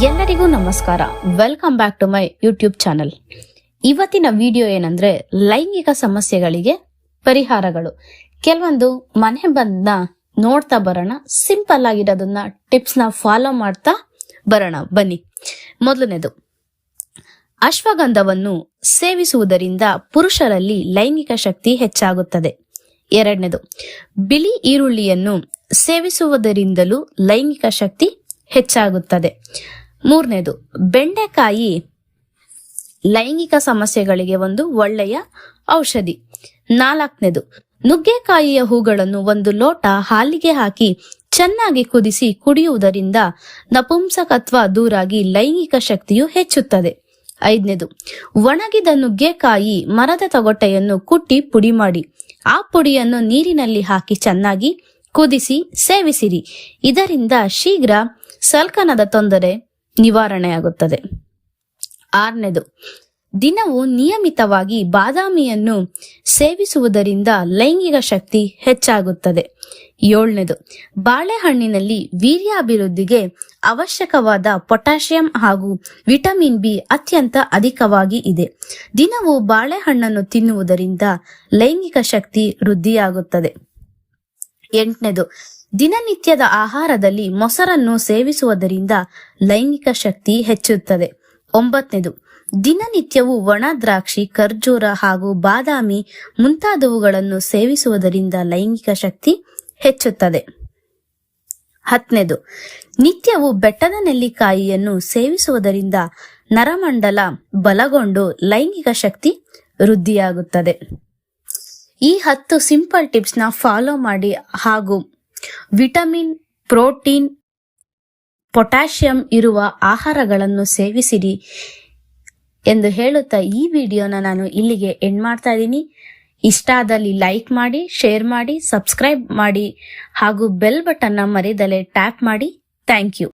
ಎಲ್ಲರಿಗೂ ನಮಸ್ಕಾರ. Welcome back to my YouTube channel. ಇವತ್ತಿನ ವಿಡಿಯೋ ಏನಂದ್ರೆ ಲೈಂಗಿಕ ಸಮಸ್ಯೆಗಳಿಗೆ ಪರಿಹಾರಗಳು. ಕೆಲವೊಂದು ಮನೆ ಬಂದ ನೋಡ್ತಾ ಬರೋಣ. ಸಿಂಪಲ್ ಆಗಿರೋದನ್ನ ಟಿಪ್ಸ್ ನ ಫಾಲೋ ಮಾಡ್ತಾ ಬರೋಣ ಬನ್ನಿ. ಮೊದಲನೇದು, ಅಶ್ವಗಂಧವನ್ನು ಸೇವಿಸುವುದರಿಂದ ಪುರುಷರಲ್ಲಿ ಲೈಂಗಿಕ ಶಕ್ತಿ ಹೆಚ್ಚಾಗುತ್ತದೆ. ಎರಡನೇದು, ಬಿಳಿ ಈರುಳ್ಳಿಯನ್ನು ಸೇವಿಸುವುದರಿಂದಲೂ ಲೈಂಗಿಕ ಶಕ್ತಿ ಹೆಚ್ಚಾಗುತ್ತದೆ. ಮೂರನೇದು, ಬೆಂಡೆಕಾಯಿ ಲೈಂಗಿಕ ಸಮಸ್ಯೆಗಳಿಗೆ ಒಂದು ಒಳ್ಳೆಯ ಔಷಧಿ. ನಾಲ್ಕನೇದು, ನುಗ್ಗೆಕಾಯಿಯ ಹೂಗಳನ್ನು ಒಂದು ಲೋಟ ಹಾಲಿಗೆ ಹಾಕಿ ಚೆನ್ನಾಗಿ ಕುದಿಸಿ ಕುಡಿಯುವುದರಿಂದ ನಪುಂಸಕತ್ವ ದೂರಾಗಿ ಲೈಂಗಿಕ ಶಕ್ತಿಯು ಹೆಚ್ಚುತ್ತದೆ. ಐದನೇದು, ಒಣಗಿದ ನುಗ್ಗೆಕಾಯಿ ಮರದ ತೊಗಟೆಯನ್ನು ಕುಟ್ಟಿ ಪುಡಿ ಮಾಡಿ ಆ ಪುಡಿಯನ್ನು ನೀರಿನಲ್ಲಿ ಹಾಕಿ ಚೆನ್ನಾಗಿ ಕುದಿಸಿ ಸೇವಿಸಿರಿ. ಇದರಿಂದ ಶೀಘ್ರ ಸಲ್ಕನದ ತೊಂದರೆ ನಿವಾರಣೆಯಾಗುತ್ತದೆ. ಆರನೇದು, ದಿನವೂ ನಿಯಮಿತವಾಗಿ ಬಾದಾಮಿಯನ್ನು ಸೇವಿಸುವುದರಿಂದ ಲೈಂಗಿಕ ಶಕ್ತಿ ಹೆಚ್ಚಾಗುತ್ತದೆ. ಏಳನೇದು, ಬಾಳೆಹಣ್ಣಿನಲ್ಲಿ ವೀರ್ಯಾಭಿವೃದ್ಧಿಗೆ ಅವಶ್ಯಕವಾದ ಪೊಟ್ಯಾಷಿಯಂ ಹಾಗೂ ವಿಟಮಿನ್ ಬಿ ಅತ್ಯಂತ ಅಧಿಕವಾಗಿ ಇದೆ. ದಿನವೂ ಬಾಳೆಹಣ್ಣನ್ನು ತಿನ್ನುವುದರಿಂದ ಲೈಂಗಿಕ ಶಕ್ತಿ ವೃದ್ಧಿಯಾಗುತ್ತದೆ. ಎಂಟನೇದು, ದಿನನಿತ್ಯದ ಆಹಾರದಲ್ಲಿ ಮೊಸರನ್ನು ಸೇವಿಸುವುದರಿಂದ ಲೈಂಗಿಕ ಶಕ್ತಿ ಹೆಚ್ಚುತ್ತದೆ. ಒಂಬತ್ತನೇದು, ದಿನನಿತ್ಯವೂ ಒಣ ದ್ರಾಕ್ಷಿ, ಖರ್ಜೂರ ಹಾಗೂ ಬಾದಾಮಿ ಮುಂತಾದವುಗಳನ್ನು ಸೇವಿಸುವುದರಿಂದ ಲೈಂಗಿಕ ಶಕ್ತಿ ಹೆಚ್ಚುತ್ತದೆ. ಹತ್ತನೇದು, ನಿತ್ಯವೂ ಬೆಟ್ಟದ ನೆಲ್ಲಿಕಾಯಿಯನ್ನು ಸೇವಿಸುವುದರಿಂದ ನರಮಂಡಲ ಬಲಗೊಂಡು ಲೈಂಗಿಕ ಶಕ್ತಿ ವೃದ್ಧಿಯಾಗುತ್ತದೆ. ಈ 10 ಸಿಂಪಲ್ ಟಿಪ್ಸ್ ನ ಫಾಲೋ ಮಾಡಿ ಹಾಗೂ ವಿಟಮಿನ್, ಪ್ರೋಟೀನ್, ಪೊಟ್ಯಾಷಿಯಂ ಇರುವ ಆಹಾರಗಳನ್ನು ಸೇವಿಸಿರಿ ಎಂದು ಹೇಳುತ್ತಾ ಈ ವಿಡಿಯೋನ ನಾನು ಇಲ್ಲಿಗೆ ಎಂಡ್ ಮಾಡ್ತಾ ಇದ್ದೀನಿ. ಇಷ್ಟ ಆದಲ್ಲಿ ಲೈಕ್ ಮಾಡಿ, ಶೇರ್ ಮಾಡಿ, ಸಬ್ಸ್ಕ್ರೈಬ್ ಮಾಡಿ ಹಾಗೂ ಬೆಲ್ ಬಟನ್ ನ ಮರೆಯದಲೇ ಟ್ಯಾಪ್ ಮಾಡಿ. Thank you.